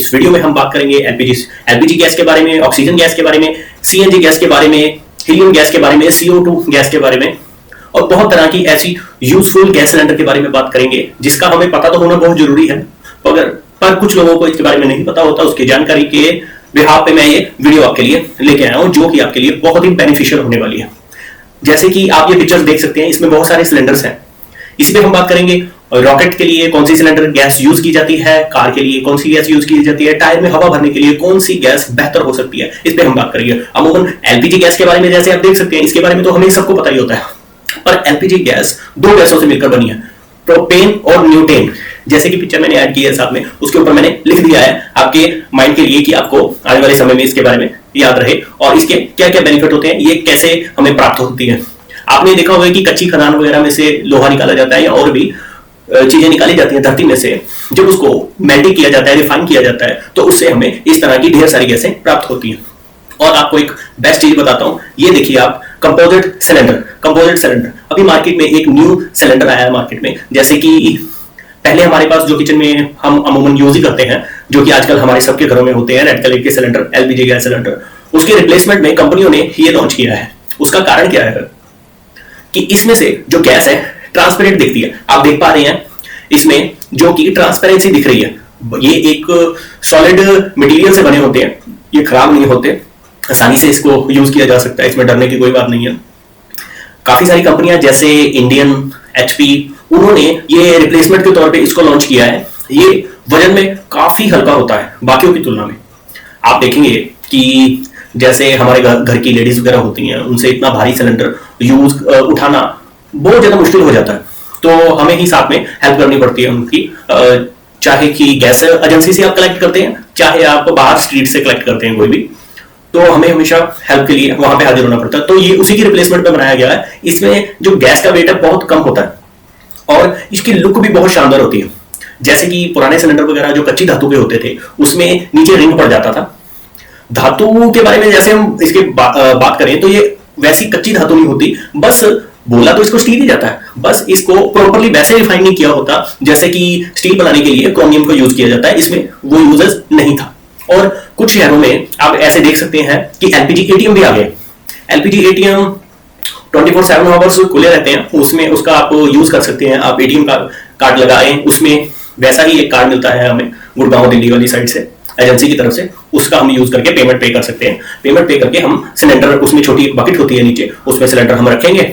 इस वीडियो में हम बात करेंगे एलपीजी गैस के बारे में, ऑक्सीजन गैस के बारे में, सीएनजी गैस के बारे में, हीलियम गैस के बारे में, CO2 गैस के बारे में और बहुत तरह की ऐसी यूजफुल गैस सिलेंडर के बारे में बात करेंगे जिसका हमें पता तो होना बहुत जरूरी है, पर कुछ लोगों को इसके बारे में नहीं पता होता। उसकी जानकारी के बिहाफ पे मैं ये वीडियो आपके लिए लेके आया हूं जो कि आपके लिए बहुत ही बेनिफिशियल होने वाली है। जैसे कि आप ये पिक्चर्स देख सकते हैं, इसमें बहुत सारे सिलेंडर्स हैं। इसी पे हम बात करेंगे रॉकेट के लिए कौन सी सिलेंडर गैस यूज की जाती है, कार के लिए कौन सी गैस यूज की जाती है, टायर में हवा भरने के लिए कौन सी गैस बेहतर हो सकती है, इस पे हम बात करेंगे। अमूमन एलपीजी गैस के बारे में जैसे आप देख सकते हैं, इसके बारे में तो हमें सबको पता ही होता है, पर एलपीजी गैस दो गैसों से मिलकर बनी है, प्रोपेन और ब्यूटेन। जैसे कि पिक्चर मैंने ऐड की है साथ में, उसके ऊपर मैंने लिख दिया है आपके माइंड के लिए कि आपको आने वाले समय में इसके बारे में याद रहे और इसके क्या क्या बेनिफिट होते हैं, ये कैसे हमें प्राप्त होती है। आपने देखा होगा कि कच्ची खदान वगैरह में से लोहा निकाला जाता है या और भी चीजें निकाली जाती हैं धरती में से, जब उसको मेल्टिंग किया जाता है, रिफाइन किया जाता है, तो उससे हमें इस तरह की ढेर सारी गैसें प्राप्त होती हैं। और आपको एक बेस्ट चीज बताता हूं, ये देखिए आप कंपोजिट सिलेंडर अभी मार्केट में एक न्यू सिलेंडर आया है मार्केट में। जैसे कि पहले हमारे पास जो किचन में हम अमूमन यूज ही करते हैं, जो कि आजकल हमारे सबके घरों में होते हैं, रेड कलर के सिलेंडर, एलपीजी गैस सिलेंडर, उसके रिप्लेसमेंट में कंपनियों ने ये लॉन्च किया है। उसका कारण क्या है कि इसमें से जो गैस है ट्रांसपेरेंट दिखती है। आप देख पा रहे हैं इसमें जो कि ट्रांसपेरेंसी दिख रही है। ये एक सॉलिड मटेरियल से बने होते हैं, ये खराब नहीं होते, आसानी से इसको यूज किया जा सकता है, इसमें डरने की कोई बात नहीं है। काफी सारी कंपनियां जैसे इंडियन, HP, उन्होंने ये रिप्लेसमेंट के तौर पे इसको लॉन्च किया है। ये वजन में काफी हल्का होता है बाकियों की तुलना में। आप देखेंगे कि जैसे हमारे घर की लेडीज वगैरह होती हैं, उनसे इतना भारी सिलेंडर उठाना बहुत ज्यादा मुश्किल हो जाता है, तो हमें ही साथ में हेल्प करनी पड़ती है उनकी। चाहे कि गैस एजेंसी से आप कलेक्ट करते हैं, चाहे आप बाहर स्ट्रीट से कलेक्ट करते हैं कोई भी, तो हमें हमेशा हेल्प के लिए वहां पे हाजिर होना पड़ता है। तो ये उसी की रिप्लेसमेंट पे बनाया गया है। इसमें जो गैस का वेट है बहुत कम होता है और इसकी लुक भी बहुत शानदार होती है। जैसे कि पुराने सिलेंडर वगैरह जो कच्ची धातु के होते थे, उसमें नीचे रिंग पड़ जाता था। धातु के बारे में जैसे हम इसके बात करें तो ये वैसी कच्ची धातु नहीं होती, बस बोला तो इसको स्टील ही जाता है, बस इसको प्रॉपर्ली वैसे रिफाइन नहीं किया होता जैसे कि स्टील बनाने के लिए क्रोमियम का यूज किया जाता है, इसमें वो यूजेस नहीं था। और कुछ शहरों में आप ऐसे देख सकते हैं कि एलपीजी एटीएम भी आ गए। एलपीजी एटीएम 24/7 आवर्स खुले रहते हैं, उसमें उसका आप यूज कर सकते हैं। आप एटीएम का कार्ड लगाएं, उसमें वैसा ही एक कार्ड मिलता है हमें गुड़गांव दिल्ली वाली साइड से, एजेंसी की तरफ से, उसका हम यूज करके पेमेंट पे कर सकते हैं। पेमेंट पे करके हम सिलेंडर, उसमें छोटी बकेट होती है नीचे, उसमें सिलेंडर हम रखेंगे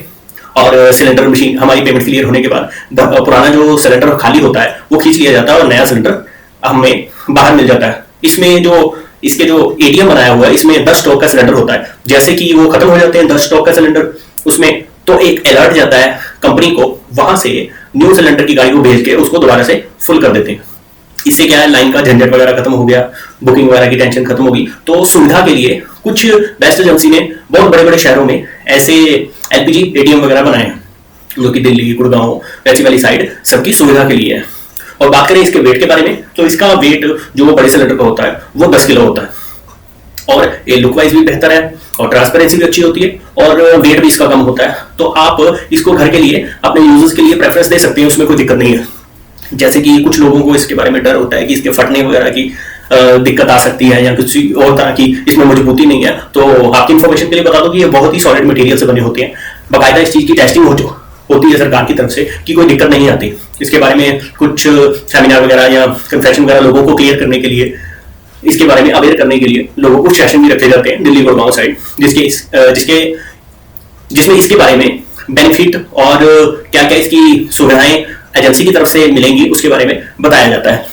और सिलेंडर मशीन हमारी पेमेंट क्लियर होने के बाद पुराना जो सिलेंडर खाली होता है वो खींच लिया जाता है और नया सिलेंडर हमें बाहर मिल जाता है। इसमें जो इसके जो एटीएम बनाया हुआ है, इसमें 10 स्टॉक का सिलेंडर होता है। जैसे कि वो खत्म हो जाते हैं 10 स्टॉक का सिलेंडर, उसमें तो एक अलर्ट जाता है कंपनी को, वहां से न्यू सिलेंडर की गाड़ी को भेज के उसको दोबारा से फुल कर देते हैं। इससे क्या है, लाइन का झंझट वगैरह खत्म हो गया, बुकिंग वगैरह की टेंशन खत्म होगी। तो सुविधा के लिए कुछ बेस्ट एजेंसी ने बहुत बड़े बड़े शहरों में ऐसे एलपीजी एटीएम वगैरह बनाए हैं, जो कि दिल्ली, गुड़गांव, वैसी वाली साइड सबकी सुविधा के लिए है। और बात करें इसके वेट के बारे में, तो इसका वेट जो बड़े सिलेंडर का होता है वो 10 किलो होता है और ये लुक वाइज भी बेहतर है और ट्रांसपेरेंसी भी अच्छी होती है और वेट भी इसका कम होता है। तो आप इसको घर के लिए, अपने यूजर्स के लिए प्रेफरेंस दे सकते हैं, उसमें कोई दिक्कत नहीं है। जैसे कि कुछ लोगों को इसके बारे में डर होता है कि इसके फटने वगैरह की दिक्कत आ सकती है या किसी और तरह की इसमें मजबूती नहीं है, तो आपकी इंफॉर्मेशन के लिए बता दो कि ये बहुत ही सॉलिड मटेरियल से बने होते हैं। बाकायदा इस चीज की टेस्टिंग होती है सरकार की तरफ से कि कोई दिक्कत नहीं आती। इसके बारे में कुछ सेमिनार वगैरह या कन्फेशन वगैरह लोगों को क्लियर करने के लिए, इसके बारे में अवेयर करने के लिए लोगों को सेशन भी रखे जाते हैं दिल्ली गुड़गांव साइड, जिसमें इसके बारे में बेनिफिट और क्या क्या इसकी सुविधाएं एजेंसी की तरफ से मिलेंगी उसके बारे में बताया जाता है।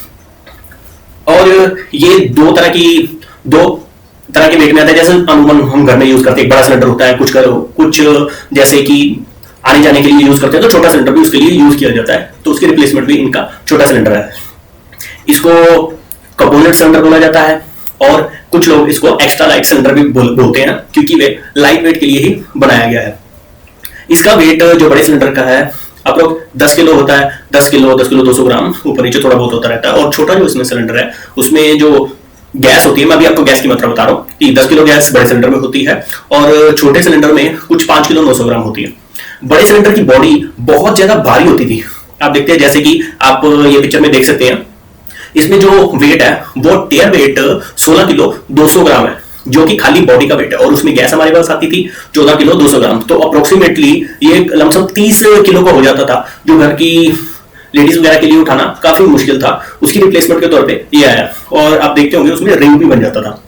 और ये दो तरह के वेट में आता है। जैसे अमूमन हम घर में यूज करते हैं, एक बड़ा सिलेंडर होता है, कुछ जैसे कि आने जाने के लिए यूज करते हैं, तो छोटा सिलेंडर भी उसके लिए यूज किया जाता है, तो उसकी रिप्लेसमेंट भी इनका छोटा सिलेंडर है। इसको कंपोनेंट सिलेंडर बोला जाता है और कुछ लोग इसको एक्स्ट्रा लाइट सिलेंडर भी बोलते हैं, क्योंकि वे लाइट वेट के लिए ही बनाया गया है। इसका वेट जो बड़े सिलेंडर का है अप्रोक्स 10 किलो होता है, 10 किलो 200 ग्राम, ऊपर नीचे थोड़ा बहुत होता रहता है। और छोटा जो इसमें सिलेंडर है, उसमें जो गैस होती है, मैं अभी आपको गैस की मात्रा बता रहा हूँ कि 10 किलो गैस बड़े सिलेंडर में होती है और छोटे सिलेंडर में कुछ 5 किलो 900 ग्राम होती है। बड़े सिलेंडर की बॉडी बहुत ज्यादा भारी होती थी। आप देखते हैं, जैसे कि आप ये पिक्चर में देख सकते हैं इसमें जो वेट है वो टेयर वेट 16 किलो 200 ग्राम है, जो कि खाली बॉडी का वेट है, और उसमें गैस हमारे पास आती थी 14 किलो 200 ग्राम। तो अप्रोक्सीमेटली ये लमसम 30 किलो का हो जाता था, जो घर की लेडीज वगैरह के लिए उठाना काफी मुश्किल था। उसकी रिप्लेसमेंट के तौर पे ये आया, और आप देखते होंगे उसमें रिंग भी बन जाता था,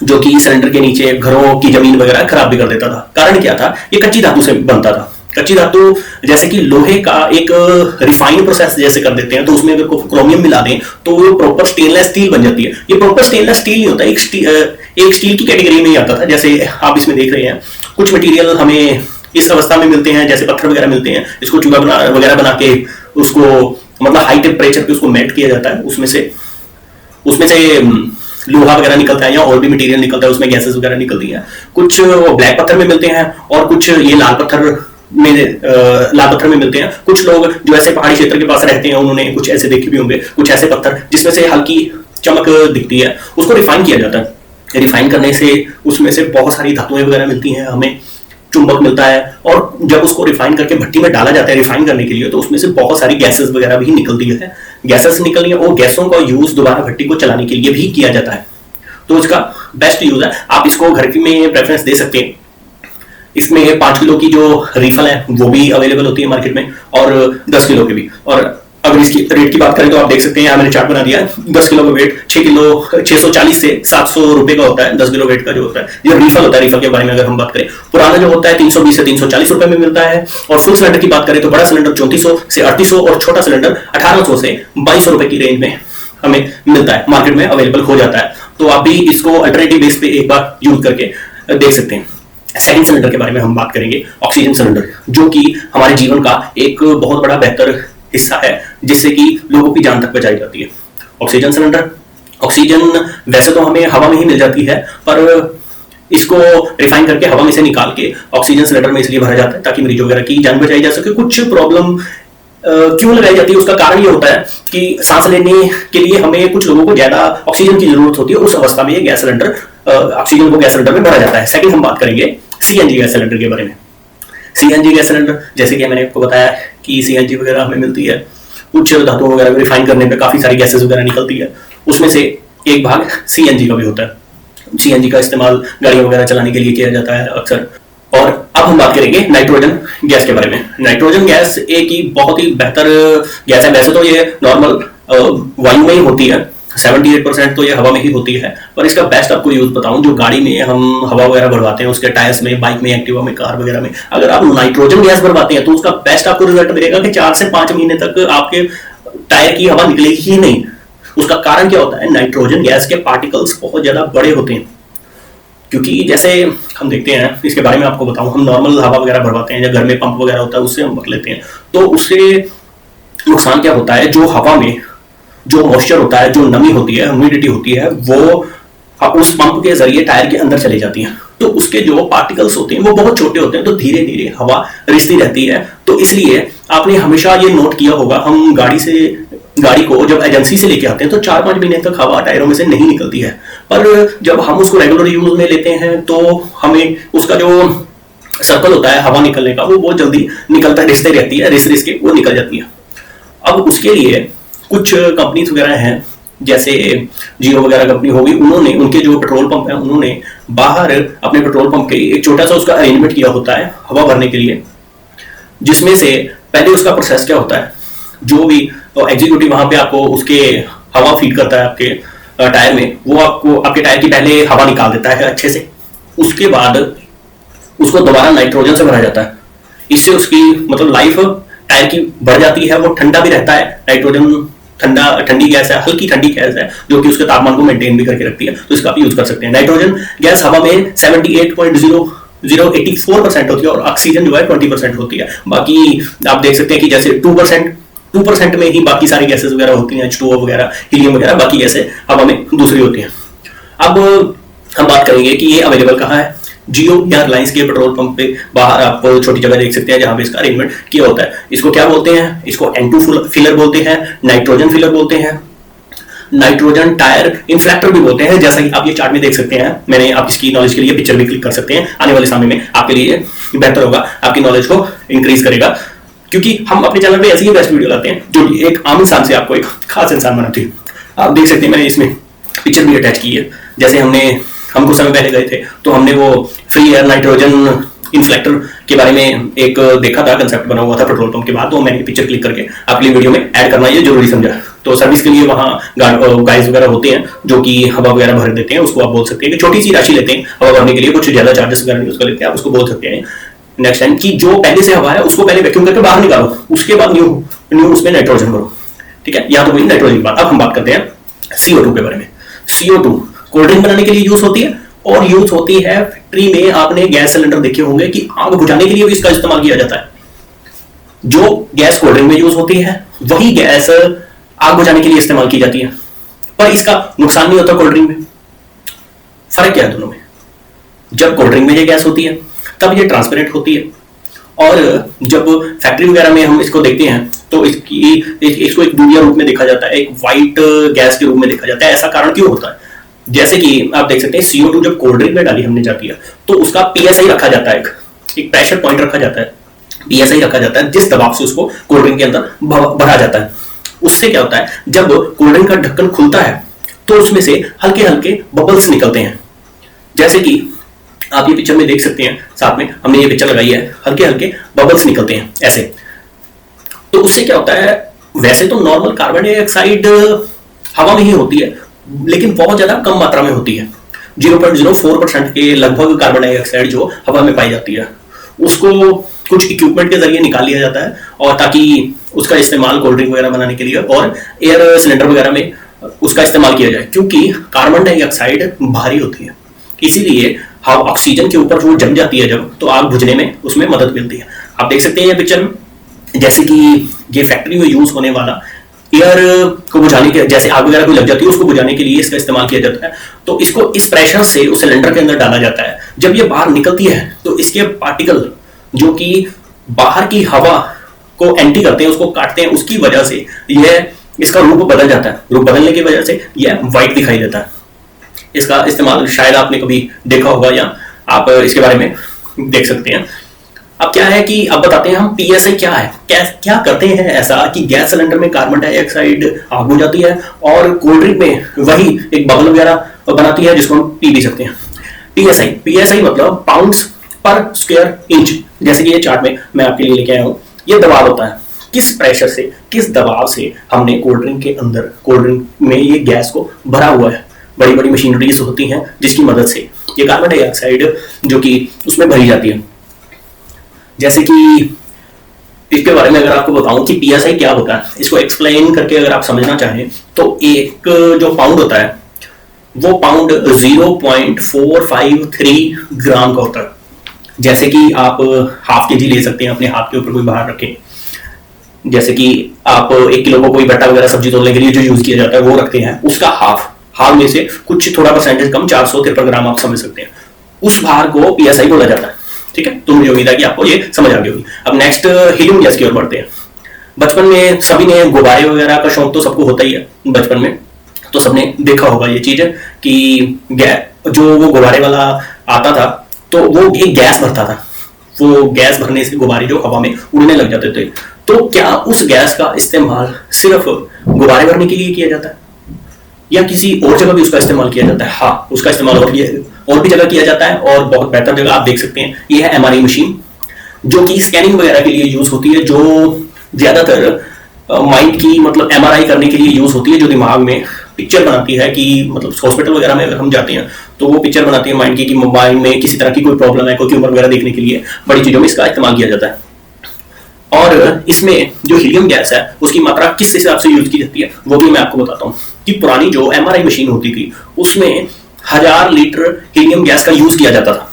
जो कि सिलेंडर के नीचे घरों की जमीन वगैरह खराब भी कर देता था। कारण क्या था? ये कच्ची धातु से बनता था। कच्ची धातु जैसे कि लोहे का एक रिफाइन प्रोसेस जैसे कर देते हैं, तो उसमें अगर क्रोमियम मिला दें तो वो प्रॉपर स्टेनलेस स्टील बन जाती है। ये प्रॉपर स्टेनलेस स्टील नहीं होता, एक स्टील की कैटेगरी में ही आता था। जैसे आप इसमें देख रहे हैं कुछ मटेरियल हमें इस अवस्था में मिलते हैं, जैसे पत्थर वगैरह मिलते हैं, इसको चूल्हा वगैरह बना के उसको मतलब हाई टेम्परेचर पे उसको मेल्ट किया जाता है, उसमें से लोहा वगैरह निकलता है या और भी मटेरियल निकलता है, उसमें गैसेस वगैरह निकलती हैं। कुछ ब्लैक पत्थर में मिलते हैं और कुछ ये लाल पत्थर में मिलते हैं। कुछ लोग जो ऐसे पहाड़ी क्षेत्र के पास रहते हैं उन्होंने कुछ ऐसे देखे भी होंगे, कुछ ऐसे पत्थर जिसमें से हल्की चमक दिखती है, उसको रिफाइन किया जाता है। रिफाइन करने से उसमें से बहुत सारी धातुएं वगैरह मिलती हैं, हमें चुंबक मिलता है, और जब उसको रिफाइन करके भट्टी में डाला जाता है रिफाइन करने के लिए, तो उसमें से बहुत सारी गैसेस वगैरह भी निकलती है। गैसेस निकलनी है, और गैसों का यूज दोबारा भट्टी को चलाने के लिए भी किया जाता है। तो इसका बेस्ट यूज है, आप इसको घर में प्रेफरेंस दे सकते हैं। इसमें 5 किलो की जो रीफल है वो भी अवेलेबल होती है मार्केट में, और 10 किलो की भी। और अगर इसकी रेट की बात करें तो आप देख सकते हैं, यहाँ मैंने चार्ट बना दिया है। 10 किलो का वेट 640 से 700 रुपए का होता है। 10 किलो वेट का जो होता है ये रीफल होता है। रीफल के बारे में अगर हम बात करें, पुराना जो होता है 320 से 340 रुपए में मिलता है, और फुल सिलेंडर की बात करें तो बड़ा सिलेंडर 3400 से 3800 और छोटा सिलेंडर 1800 से 2200 रुपए की रेंज में हमें मिलता है, मार्केट में अवेलेबल हो जाता है। तो आप भी इसको अल्टरनेटिव बेस पे एक बार यूज करके देख सकते हैं। सेकंड सिलेंडर के बारे में हम बात करेंगे, ऑक्सीजन सिलेंडर, जो कि हमारे जीवन का एक बहुत बड़ा बेहतर हिस्सा है, जिससे कि लोगों की जान तक बचाई जाती है। ऑक्सीजन सिलेंडर, ऑक्सीजन वैसे तो हमें हवा में ही मिल जाती है, पर इसको रिफाइन करके हवा में से निकाल के ऑक्सीजन सिलेंडर में इसलिए भरा जाता है ताकि मरीजों वगैरह की जान बचाई जा सके। कुछ प्रॉब्लम क्यों लगाई जाती है, उसका कारण ये होता है कि सांस लेने के लिए हमें कुछ लोगों को ज्यादा ऑक्सीजन की जरूरत होती है, उस अवस्था में ये गैस सिलेंडर ऑक्सीजन को गैस सिलेंडर में भरा जाता है। सेकंड हम बात करेंगे सीएनजी गैस सिलेंडर के बारे में। सीएनजी गैस सिलेंडर, जैसे कि मैंने आपको बताया कि सीएनजी वगैरह हमें मिलती है, कुछ धातुओं वगैरह रिफाइन करने पे काफी सारी गैसेस वगैरह निकलती है, उसमें से एक भाग सीएनजी का भी होता है। सीएनजी का इस्तेमाल गाड़ियां वगैरह चलाने के लिए किया जाता है अक्सर। और अब हम बात करेंगे नाइट्रोजन गैस के बारे में। नाइट्रोजन गैस एक ही बहुत ही बेहतर गैस है। वैसे तो ये नॉर्मल वायु में ही होती है, 78% तो ये हवा में ही होती है, पर इसका बेस्ट आपको यूज बताऊं, जो गाड़ी में हम हवा वगैरह भरवाते हैं, उसके टायर्स में, बाइक में, एक्टिवा में, कार वगैरह में, अगर आप नाइट्रोजन गैस भरवाते हैं तो उसका बेस्ट आपको रिजल्ट मिलेगा कि 4 से 5 महीने तक आपके टायर की हवा निकलेगी ही नहीं। उसका कारण क्या होता है? नाइट्रोजन गैस के पार्टिकल्स बहुत ज्यादा बड़े होते हैं। क्योंकि जैसे हम देखते हैं, इसके बारे में आपको बताऊं, हम नॉर्मल हवा वगैरह भरवाते हैं या घर में पंप वगैरह होता है उससे हम भर लेते हैं, तो उससे नुकसान क्या होता है? जो हवा में जो मॉइस्चर होता है, जो नमी होती है, ह्यूमिडिटी होती है, वो उस पंप के जरिए टायर के अंदर चली जाती है, तो उसके जो पार्टिकल्स होते हैं वो बहुत छोटे होते हैं, तो धीरे धीरे हवा रिसती रहती है। तो इसलिए आपने हमेशा ये नोट किया होगा, हम गाड़ी को जब एजेंसी से लेके आते हैं तो 4-5 महीने तक हवा टायरों में से नहीं निकलती है, पर जब हम उसको रेगुलर यूज में लेते हैं तो हमें उसका जो सर्कल होता है हवा निकलने का, वो बहुत जल्दी निकलता रिसते रहती है, रिस के वो निकल जाती है। अब उसके लिए कुछ कंपनीज वगैरह हैं, जैसे जियो वगैरह कंपनी होगी, उन्होंने उनके जो पेट्रोल पंप है उन्होंने बाहर अपने पेट्रोल पंप के एक छोटा सा उसका अरेंजमेंट किया होता है हवा भरने के लिए, जिसमें से पहले उसका प्रोसेस क्या होता है, जो भी एग्जीक्यूटिव वहां पे आपको उसके हवा फीड करता है आपके टायर में, वो आपको आपके टायर की पहले हवा निकाल देता है अच्छे से, उसके बाद उसको दोबारा नाइट्रोजन से भरा जाता है। इससे उसकी मतलब लाइफ टायर की बढ़ जाती है, वो ठंडा भी रहता है। नाइट्रोजन ठंडी गैस है, हल्की ठंडी गैस है, जो कि उसके तापमान को मेंटेन भी करके रखती है, तो इसका आप यूज कर सकते हैं। नाइट्रोजन गैस हवा में 78.084% होती है और ऑक्सीजन जो है 20% होती है। बाकी आप देख सकते हैं कि जैसे 2% में ही बाकी सारी गैसेस वगैरह होती हैं, H2O वगैरह, हीलियम वगैरह, बाकी गैसें हवा में दूसरी होती हैं। अब हम बात करेंगे कि ये अवेलेबल कहाँ है। जियो या रिलायंस के पेट्रोल पंप पे बाहर आप छोटी जगह देख सकते हैं जहां पे इसका अरेंजमेंट किया होता है। इसको क्या बोलते हैं? इसको N2 फिलर बोलते हैं, नाइट्रोजन फिलर बोलते हैं, नाइट्रोजन टायर इन्फ्लेक्टर भी बोलते हैं, जैसा कि आप ये चार्ट में देख सकते हैं। मैंने आप इसकी नॉलेज के लिए पिक्चर भी क्लिक कर सकते हैं, आने वाले समय में आपके लिए बेहतर होगा, आपकी नॉलेज को इंक्रीज करेगा, क्योंकि हम अपने चैनल पे ऐसी ही बेस्ट वीडियो लाते हैं जो एक आम इंसान से आपको एक खास इंसान बनाती है। आप देख सकते हैं मैंने इसमें पिक्चर भी अटैच की है। जैसे हम कुछ समय पहले गए थे तो हमने वो फ्री एयर नाइट्रोजन इन्फ्लेक्टर के बारे में एक देखा था, कंसेप्ट बना हुआ था पेट्रोल पंप के बाद, तो मैंने पिक्चर क्लिक करके आपके लिए वीडियो में ऐड करना ये जरूरी समझा। तो सर्विस के लिए वहाँ गाइस वगैरह होते हैं जो कि हवा वगैरह भर देते हैं, उसको आप बोल सकते हैं कि छोटी सी राशि लेते हैं हवा भरने के लिए, कुछ ज्यादा चार्जेस वगैरह नहीं उसका लेते हैं, आप उसको बोल सकते हैं नेक्स्ट टाइम कि जो पहले से हवा है उसको पहले वैक्यूम करके बाहर निकालो, उसके बाद न्यू उसमें नाइट्रोजन भरो। ठीक है, यहाँ तो वही नाइट्रोजन की बात। अब हम बात करते हैं CO2 के बारे में। CO2 कोल्ड ड्रिंक बनाने के लिए यूज होती है और यूज होती है फैक्ट्री में। आपने गैस सिलेंडर देखे होंगे कि आग बुझाने के लिए भी इसका इस्तेमाल किया जाता है। जो गैस कोल्ड ड्रिंक में यूज होती है वही गैस आग बुझाने के लिए इस्तेमाल की जाती है, पर इसका नुकसान नहीं होता कोल्ड ड्रिंक में। फर्क क्या है दोनों में? जब कोल्ड ड्रिंक में ये गैस होती है तब ये ट्रांसपेरेंट होती है, और जब फैक्ट्री वगैरह में हम इसको देखते हैं तो इसको एक दूधिया रूप में देखा जाता है, एक व्हाइट गैस के रूप में देखा जाता है। ऐसा कारण क्यों होता है? जैसे कि आप देख सकते हैं CO2 जब कोल्ड ड्रिंक में डाली हमने जाती है तो उसका PSI रखा जाता है, एक प्रेशर पॉइंट रखा जाता है, PSI रखा जाता है, जिस दबाव से उसको कोल्ड ड्रिंक के अंदर भरा जाता है। उससे क्या होता है, जब कोल्ड ड्रिंक का ढक्कन खुलता है तो उसमें से हल्के हल्के बबल्स निकलते हैं। जैसे कि आप ये पिक्चर में देख सकते हैं, साथ में हमने ये पिक्चर लगाई है, हल्के हल्के बबल्स निकलते हैं ऐसे। तो उससे क्या होता है, वैसे तो नॉर्मल कार्बन डाइऑक्साइड हवा में ही होती है, लेकिन बहुत ज्यादा कम मात्रा में होती है। 0.04% के लगभग कार्बन डाइऑक्साइड जो हवा में पाई जाती है, उसको कुछ इक्विपमेंट के जरिए निकाल लिया जाता है, और ताकि उसका इस्तेमाल कोल्ड ड्रिंक वगैरह बनाने के लिए और एयर सिलेंडर वगैरह में उसका इस्तेमाल किया जाए, क्योंकि कार्बन डाइऑक्साइड भारी होती है, इसीलिए ऑक्सीजन के ऊपर वो जम जाती है जब, तो आग बुझने में उसमें मदद मिलती है। आप देख सकते हैं ये पिक्चर में, जैसे कि ये फैक्ट्री में यूज होने वाला एयर को बुझाने के, जैसे आग वगैरह को लग जाती है उसको बुझाने के लिए इसका इस्तेमाल किया जाता है। तो इसको इस प्रेशर से उस सिलेंडर के अंदर डाला जाता है। जब ये बाहर निकलती है तो इसके पार्टिकल जो कि बाहर की हवा को एंटी करते हैं, उसको काटते हैं, उसकी वजह से यह इसका रूप बदल जाता है। रूप बदलने की वजह से यह व्हाइट दिखाई देता है। इसका इस्तेमाल शायद आपने कभी देखा होगा या आप इसके बारे में देख सकते हैं। अब क्या है कि अब बताते हैं हम PSI क्या है, क्या करते हैं ऐसा कि गैस सिलेंडर में कार्बन डाइऑक्साइड आग हो जाती है और कोल्ड ड्रिंक में वही एक बबल वगैरह बनाती है जिसको हम पी भी सकते हैं। PSI मतलब पाउंड्स पर स्क्वायर इंच। जैसे कि ये चार्ट में मैं आपके लिए लेके आया हूँ, ये दबाव होता है, किस प्रेशर से, किस दबाव से हमने कोल्ड ड्रिंक के अंदर, कोल्ड ड्रिंक में ये गैस को भरा हुआ है। बड़ी बड़ी मशीनरीज होती हैं जिसकी मदद से ये कार्बन डाइऑक्साइड जो कि उसमें भरी जाती है। जैसे कि इसके बारे में अगर आपको बताऊं कि PSI क्या होता है, इसको एक्सप्लेन करके अगर आप समझना चाहें तो एक जो पाउंड होता है वो पाउंड 0.453 ग्राम का होता है। जैसे कि आप ½ kg ले सकते हैं, अपने हाथ के ऊपर कोई बाहर रखें। जैसे कि आप 1 किलो को कोई बट्टा वगैरह सब्जी तोलने के लिए जो यूज किया जाता है वो रखते हैं, उसका हाफ में से कुछ थोड़ा परसेंटेज कम 453 ग्राम आप समझ सकते हैं, उस भार को PSI बोला जाता है। ठीक है, तो मुझे उम्मीद है कि आपको ये समझ आ गई होगी। अब नेक्स्ट हीलियम गैस की ओर बढ़ते हैं। बचपन में सभी ने गुब्बारे वगैरह का शौक तो सबको होता ही है, बचपन में तो सबने देखा होगा ये चीज कि जो वो गुब्बारे वाला आता था तो वो एक गैस भरता था, वो गैस भरने से गुब्बारे जो हवा में उड़ने लग जाते थे। तो क्या उस गैस का इस्तेमाल सिर्फ गुब्बारे भरने के लिए किया जाता है या किसी और जगह भी उसका इस्तेमाल किया जाता है? हाँ, उसका इस्तेमाल और भी जगह किया जाता है, और बहुत बेहतर जगह आप देख सकते हैं। ये है MRI मशीन, जो कि स्कैनिंग वगैरह के लिए यूज होती है, जो ज्यादातर माइंड की मतलब MRI करने के लिए यूज होती है, जो दिमाग में पिक्चर बनाती है कि मतलब हॉस्पिटल वगैरह में अगर हम जाते हैं तो वो पिक्चर बनाती है माइंड की कि मोबाइल में किसी तरह की कोई प्रॉब्लम है, कोई ट्यूमर वगैरह देखने के लिए बड़ी चीजों में इसका इस्तेमाल किया जाता है। और इसमें जो हीलियम गैस है उसकी मात्रा किस हिसाब से यूज की जाती है वो भी मैं आपको बताता हूँ। कि पुरानी जो MRI मशीन होती थी उसमें 1000 लीटर हीलियम गैस का यूज किया जाता था।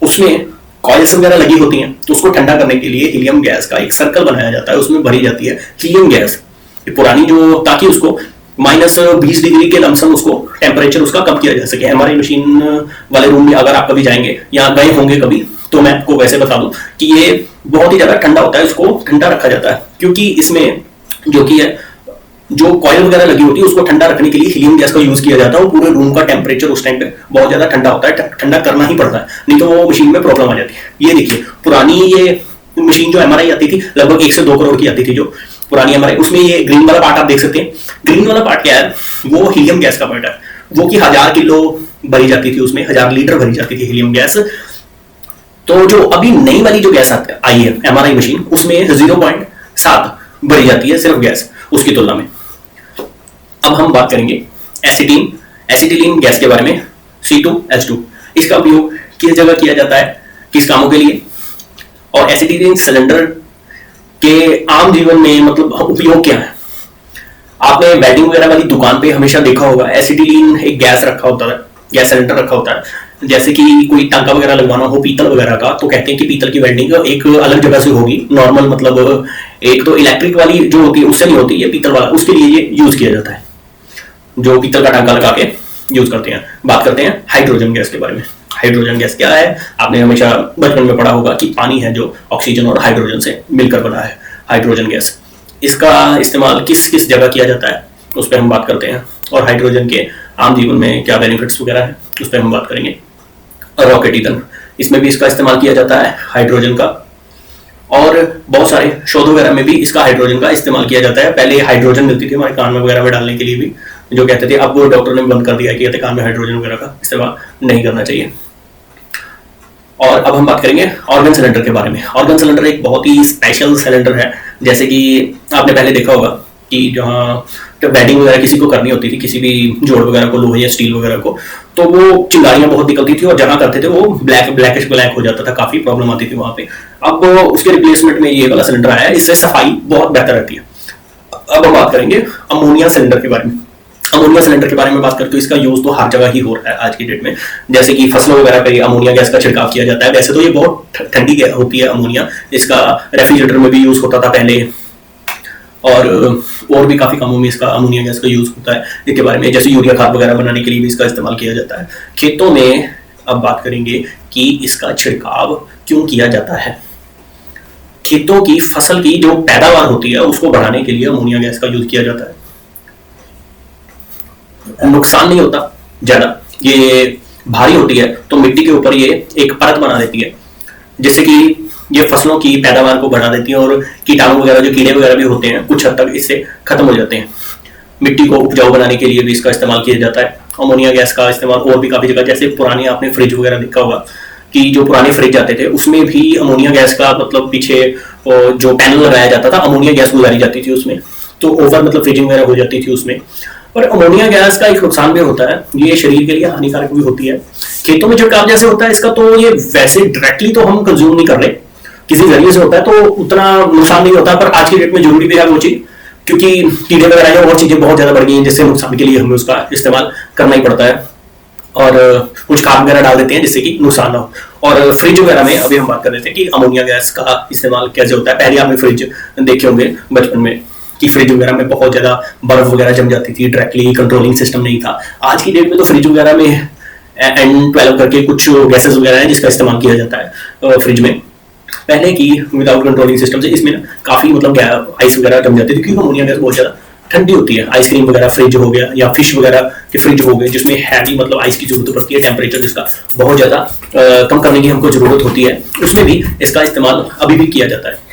उसमें कॉइल्स वगैरह लगी होती हैं, तो उसको ठंडा करने के लिए हीलियम गैस का एक सर्कल बनाया जाता है, उसमें भरी जाती है हीलियम गैस पुरानी जो, ताकि उसको -20 डिग्री के लमसम उसको टेम्परेचर उसका कम किया जा सके। MRI मशीन वाले रूम में अगर आप कभी जाएंगे या गए होंगे कभी तो मैं आपको वैसे बता दूं कि ये बहुत ही ज्यादा ठंडा होता है, इसको ठंडा रखा जाता है क्योंकि इसमें जो कि है जो कॉइल वगैरह लगी होती है उसको ठंडा रखने के लिए हीलियम गैस का यूज किया जाता है। और पूरे रूम का टेम्परेचर उस टाइम पे बहुत ज्यादा ठंडा होता है, ठंडा करना ही पड़ता है, नहीं तो वो मशीन में प्रॉब्लम आ जाती है। ये देखिए पुरानी ये मशीन जो एमआरआई आती थी लगभग 1 से 2 करोड़ की आती थी, जो पुरानी एमआरआई, उसमें ये ग्रीन वाला पार्ट आप देख सकते हैं। ग्रीन वाला पार्ट क्या है, वो हीलियम गैस का पार्ट है, वो कि 1000 किलो भरी जाती थी, उसमें 1000 लीटर भरी जाती थी हीलियम गैस। तो जो अभी नई वाली जो गैस आई है एमआरआई मशीन, उसमें 0.7 भरी जाती है सिर्फ गैस उसकी तुलना में। अब हम बात करेंगे एसिटिलीन गैस के बारे में, C2H2। इसका उपयोग किस जगह किया जाता है, किस कामों के लिए, और एसिटिलीन सिलेंडर के आम जीवन में मतलब उपयोग क्या है। आपने वेल्डिंग वगैरह वाली दुकान पे हमेशा देखा होगा एसिटिलीन एक गैस रखा होता है, गैस सिलेंडर रखा होता है। जैसे कि कोई टांका वगैरह लगवाना हो पीतल वगैरह का, तो कहते हैं कि पीतल की वेल्डिंग एक अलग जगह से होगी, नॉर्मल मतलब एक तो इलेक्ट्रिक वाली जो होती है उससे नहीं होती, ये पीतल वाला, उसके लिए ये यूज किया जाता है, जो पीतल का टांका लगा के यूज करते हैं। बात करते हैं हाइड्रोजन गैस के बारे में। हाइड्रोजन गैस क्या है, आपने हमेशा बचपन में पढ़ा होगा कि पानी है जो ऑक्सीजन और हाइड्रोजन से मिलकर बना है, हाइड्रोजन गैस। इसका इस्तेमाल किस किस जगह किया जाता है उस पर हम बात करते हैं, और हाइड्रोजन के आम जीवन में क्या बेनिफिट्स वगैरह है उस पर हम बात करेंगे। रॉकेट ईंधन, इसमें भी इसका इस्तेमाल किया जाता है हाइड्रोजन का, और बहुत सारे शोध वगैरह में भी इसका हाइड्रोजन का इस्तेमाल किया जाता है। पहले हाइड्रोजन मिलती थी हमारे कान में वगैरह में डालने के लिए भी, जो कहते थे, अब वो डॉक्टर ने बंद कर दिया कि कहते कान में हाइड्रोजन वगैरह का इस्तेमाल नहीं करना चाहिए। और अब हम बात करेंगे ऑर्गन सिलेंडर के बारे में। ऑर्गन सिलेंडर एक बहुत ही स्पेशल सिलेंडर है। जैसे कि आपने पहले देखा होगा कि जहाँ वेल्डिंग वगैरह किसी को करनी होती थी, किसी भी जोड़ वगैरह को, लोहे या स्टील वगैरह को, तो वो चिंगारियां बहुत निकलती थी, और जहाँ करते थे वो ब्लैक हो जाता था, काफी प्रॉब्लम आती थी वहां पे। अब उसके रिप्लेसमेंट में ये वाला सिलेंडर आया है, इससे सफाई बहुत बेहतर रहती है। अब हम बात करेंगे अमोनिया सिलेंडर के बारे में। अमोनिया सिलेंडर के बारे में बात करते हैं, इसका यूज तो हर जगह ही हो रहा है आज की डेट में। जैसे कि फसलों वगैरह पे अमोनिया गैस का छिड़काव किया जाता है। वैसे तो ये बहुत ठंडी होती है अमोनिया, इसका रेफ्रिजरेटर में भी यूज होता था पहले, और भी काफी कामों में इसका अमोनिया गैस का यूज होता है। इसके बारे में जैसे यूरिया खाद वगैरह बनाने के लिए भी इसका इस्तेमाल किया जाता है। खेतों में अब बात करेंगे कि इसका छिड़काव क्यों किया जाता है। खेतों की फसल की जो पैदावार होती है उसको बढ़ाने के लिए अमोनिया गैस का यूज किया जाता है। नुकसान नहीं होता ज्यादा, ये भारी होती है तो मिट्टी के ऊपर ये एक परत बना देती है, जिससे कि ये फसलों की पैदावार को बढ़ा देती है, और कीटाणु वगैरह जो कीड़े वगैरह भी होते हैं कुछ हद तक इससे खत्म हो जाते हैं। मिट्टी को उपजाऊ बनाने के लिए भी इसका इस्तेमाल किया जाता है। अमोनिया गैस का इस्तेमाल और भी काफी जगह, जैसे पुरानी आपने फ्रिज वगैरह देखा होगा कि जो पुराने फ्रिज आते थे उसमें भी अमोनिया गैस का मतलब पीछे जो पैनल लगाया जाता था, अमोनिया गैस गुजारी जाती थी उसमें, तो ओवर मतलब फ्रीजिंग वगैरह हो जाती थी उसमें। और अमोनिया गैस का एक नुकसान भी होता है, ये शरीर के लिए हानिकारक भी होती है। खेतों में छिड़काव जैसे होता है इसका, तो ये वैसे डायरेक्टली तो हम कंज्यूम नहीं कर रहे, किसी जरिए से होता है तो उतना नुकसान नहीं होता, पर आज की डेट में जरूरी भी है वो चीज, क्योंकि कीड़े वगैरह और चीजें बहुत ज्यादा बढ़ गई हैं, जिससे नुकसान के लिए हमें उसका इस्तेमाल करना ही पड़ता है, और कुछ खाद वगैरह डाल देते हैं जिससे कि नुकसान ना हो। और फ्रिज वगैरह में अभी हम बात कर रहे थे कि अमोनिया गैस का इस्तेमाल कैसे होता है। पहले आपने फ्रिज देखे होंगे बचपन में कि फ्रिज वगैरह में बहुत ज्यादा बर्फ वगैरह जम जाती थी, डायरेक्टली कंट्रोलिंग सिस्टम नहीं था। आज की डेट में तो फ्रिज वगैरह में N12 करके कुछ गैसेस वगैरह हैं जिसका इस्तेमाल किया जाता है फ्रिज में। पहले की विदाउट कंट्रोलिंग सिस्टम से इसमें काफी मतलब आइस वगैरह जम जाती थी, क्योंकि अमोनिया गैस बहुत ज्यादा ठंडी होती है। आइसक्रीम वगैरह फ्रिज हो गया, या फिश वगैरह के फ्रिज हो गए, जिसमें हैवी मतलब आइस की जरूरत पड़ती है, टेम्परेचर जिसका बहुत ज्यादा कम करने की हमको जरूरत होती है, उसमें भी इसका इस्तेमाल अभी भी किया जाता है।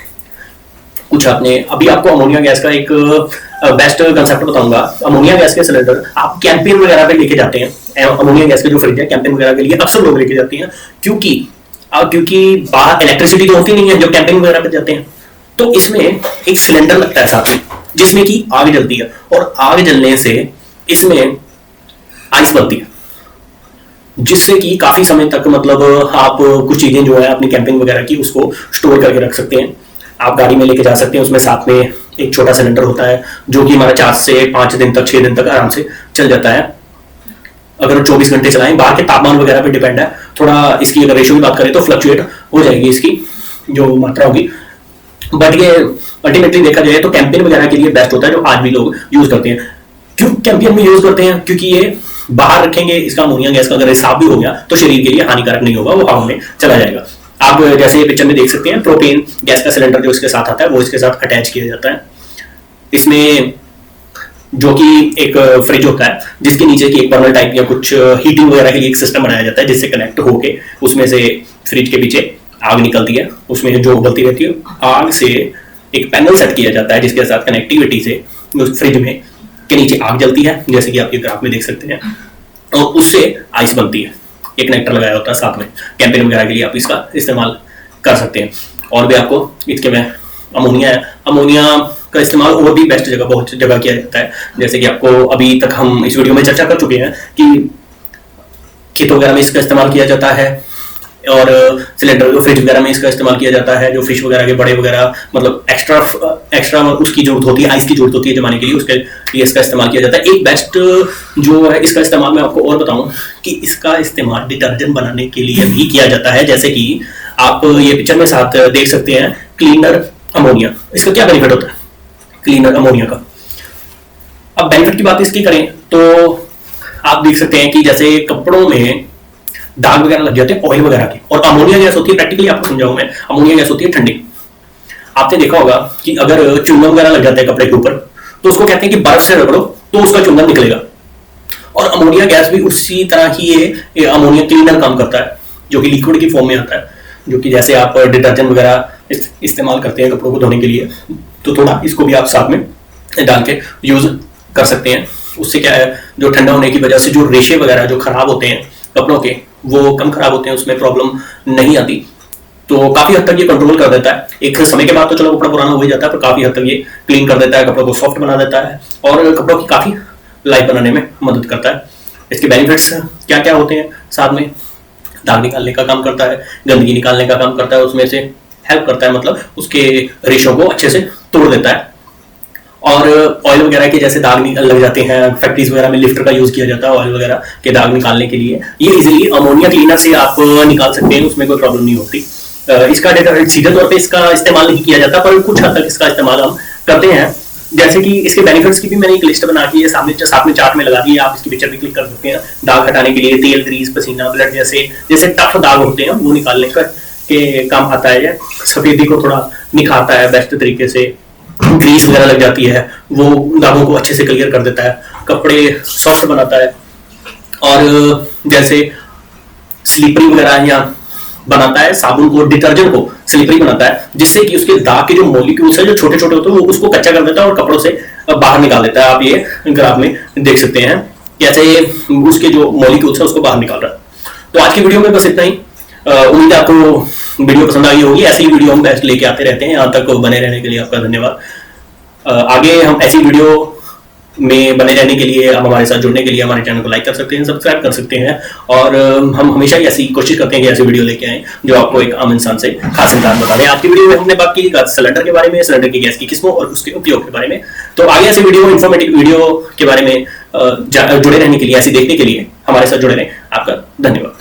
कुछ आपने अभी आपको अमोनिया गैस का एक बेस्ट कंसेप्ट बताऊंगा। अमोनिया गैस के सिलेंडर आप कैंपेन वगैरह पे लेके जाते हैं, अमोनिया गैस के जो फ्रिज है कैंपेन वगैरह के लिए अक्सर लोग लेके जाते हैं, क्योंकि बाहर इलेक्ट्रिसिटी तो होती नहीं है जब कैंपिंग वगैरह पे जाते हैं, तो इसमें एक सिलेंडर लगता है साथ में जिसमें कि आग जलती है, और आग जलने से इसमें आइस बनती है, जिससे कि काफी समय तक मतलब आप कुछ चीजें जो है अपनी कैंपिंग वगैरह की उसको स्टोर करके रख सकते हैं। आप गाड़ी में लेके जा सकते हैं, उसमें साथ में एक छोटा सिलेंडर होता है जो कि हमारा 4 से 5 दिन तक 6 दिन तक आराम से चल जाता है, अगर 24 घंटे चलाएं। बाहर के तापमान वगैरह पे डिपेंड है, थोड़ा इसकी अगर रेशियो की बात करें तो फ्लक्चुएट हो जाएगी इसकी जो मात्रा होगी, बट ये अल्टीमेटली देखा जाए तो कैंपेन वगैरह के लिए बेस्ट होता है, जो आज भी लोग यूज करते हैं। क्यों कैंपेन में यूज करते हैं? क्योंकि ये बाहर रखेंगे, इसका अमोनिया गैस का अगर साफ भी हो गया तो शरीर के लिए हानिकारक नहीं होगा, वो हवा में चला जाएगा। आप जैसे ये पिक्चर में देख सकते हैं, प्रोपेन गैस का सिलेंडर जो इसके साथ आता है वो इसके साथ अटैच किया जाता है। इसमें जो कि एक फ्रिज होता है जिसके नीचे की एक बर्नर टाइप या कुछ हीटिंग वगैरह के लिए एक सिस्टम बनाया जाता है, जिससे कनेक्ट होके उसमें से फ्रिज के पीछे आग निकलती है, उसमें जो उबलती रहती है आग से एक पैनल सेट किया जाता है जिसके साथ कनेक्टिविटी से उस फ्रिज में के नीचे आग जलती है, जैसे कि आप ये ग्राफ में देख सकते हैं, और उससे आइस बनती है। एक कनेक्टर लगाया होता है साथ में, कैंपेन वगैरह के लिए आप इसका इस्तेमाल कर सकते हैं। और भी आपको इसके में अमोनिया है, अमोनिया का इस्तेमाल और भी बेस्ट जगह बहुत जगह किया जाता है, जैसे कि आपको अभी तक हम इस वीडियो में चर्चा कर चुके हैं कि खेतों वगैरह में इसका इस्तेमाल किया जाता है, और सिलेंडर फ्रिज वगैरह में इसका इस्तेमाल किया जाता है। जो फिश वगैरह के बड़े वगैरह मतलब एक्स्ट्रा उसकी जरूरत होती है, आइस की जरूरत होती है जमाने के लिए, उसके लिए इसका इस्तेमाल किया जाता है। एक बेस्ट जो है इसका इस्तेमाल मैं आपको और बताऊं कि इसका इस्तेमाल डिटर्जेंट बनाने के लिए भी किया जाता है, जैसे कि आप ये पिक्चर में साथ देख सकते हैं क्लीनर अमोनिया। इसका क्या बेनिफिट होता है क्लीनर अमोनिया का? अब बेनिफिट की बात इसकी करें तो आप देख सकते हैं कि जैसे कपड़ों में दाग वगैरह लग जाते हैं ऑयल वगैरह के, और अमोनिया गैस होती है, प्रैक्टिकली आपको समझाऊं मैं, अमोनिया गैस होती है ठंडी। आपने देखा होगा कि अगर चुंगम वगैरह लग जाते हैं कपड़े के ऊपर तो उसको कहते हैं कि बर्फ से रगड़ो तो उसका चुंगम निकलेगा, और अमोनिया गैस भी उसी तरह ही ये अमोनिया क्लीनर काम करता है, जो कि लिक्विड की फॉर्म में आता है, जो कि जैसे आप डिटर्जेंट वगैरह इस्तेमाल करते हैं कपड़ों को धोने के लिए, तो थोड़ा इसको भी आप साथ में डाल के यूज कर सकते हैं। उससे क्या है, जो ठंडा होने की वजह से जो रेशे वगैरह जो खराब होते हैं कपड़ों के, वो कम खराब होते हैं, उसमें प्रॉब्लम नहीं आती। तो काफी हद तक ये कंट्रोल कर देता है। एक समय के बाद तो चलो कपड़ा पुराना हो ही जाता है, पर काफी हद तक ये क्लीन कर देता है, कपड़ों को सॉफ्ट बना देता है, और कपड़ों की काफी लाइफ बनाने में मदद करता है। इसके बेनिफिट्स क्या क्या होते हैं? साथ में दाग निकालने का काम करता है, गंदगी निकालने का काम करता है, उसमें से हेल्प करता है, मतलब उसके रेशों को अच्छे से तोड़ देता है। और ऑयल वगैरह के जैसे दाग लग जाते हैं, फैक्ट्रीज वगैरह में लिफ्टर का यूज किया जाता है ऑयल वगैरह के दाग निकालने के लिए, ये इजीली अमोनिया क्लीनर से आप निकाल सकते हैं, उसमें कोई प्रॉब्लम नहीं होती। इसका सीधे तौर पे इसका इस्तेमाल नहीं किया जाता, पर कुछ हद तक इसका इस्तेमाल हम करते हैं। जैसे कि इसके बेनिफिट्स की भी मैंने एक लिस्ट बना के सामने साथ में चार्ट में लगा दी है, आप इसकी पिक्चर भी क्लिक कर सकते हैं। दाग हटाने के लिए तेल, ग्रीस, पसीना, ब्लड जैसे टफ दाग होते हैं वो निकालने का के काम आता है। सफेदी को थोड़ा निखारता है बेस्ट तरीके से। ग्रीस वगैरह लग जाती है वो दागों को अच्छे से क्लियर कर देता है, कपड़े सॉफ्ट बनाता है, और जैसे स्लिपरी वगैरह या बनाता है, साबुन को, डिटर्जेंट को स्लिपरी बनाता है, जिससे कि उसके दाग के जो मॉलिक्यूल्स है जो छोटे छोटे होते हैं वो उसको कच्चा कर देता है और कपड़ों से बाहर निकाल देता है। आप ये ग्राफ में देख सकते हैं कैसे उसके जो मॉलिक्यूल्स है उसको बाहर निकाल रहा है। तो आज की वीडियो में बस इतना ही। उम्मीद है आपको वीडियो पसंद आई होगी। ऐसी वीडियो हम बेस्ट लेके आते रहते हैं, यहाँ तक बने रहने के लिए आपका धन्यवाद। आगे हम ऐसी वीडियो में बने रहने के लिए, हम हमारे साथ जुड़ने के लिए हमारे चैनल को लाइक कर सकते हैं, सब्सक्राइब कर सकते हैं, और हम हमेशा ही ऐसी कोशिश करते हैं कि ऐसी वीडियो लेके आएं जो आपको एक आम इंसान से खास इंसान बता दें। आज की वीडियो में हमने बात की सिलेंडर के बारे में, सिलेंडर की गैस की किस्मों और उसके उपयोग के बारे में। तो आगे ऐसी वीडियो, इन्फॉर्मेटिव वीडियो के बारे में जुड़े रहने के लिए, ऐसी देखने के लिए हमारे साथ जुड़े रहें। आपका धन्यवाद।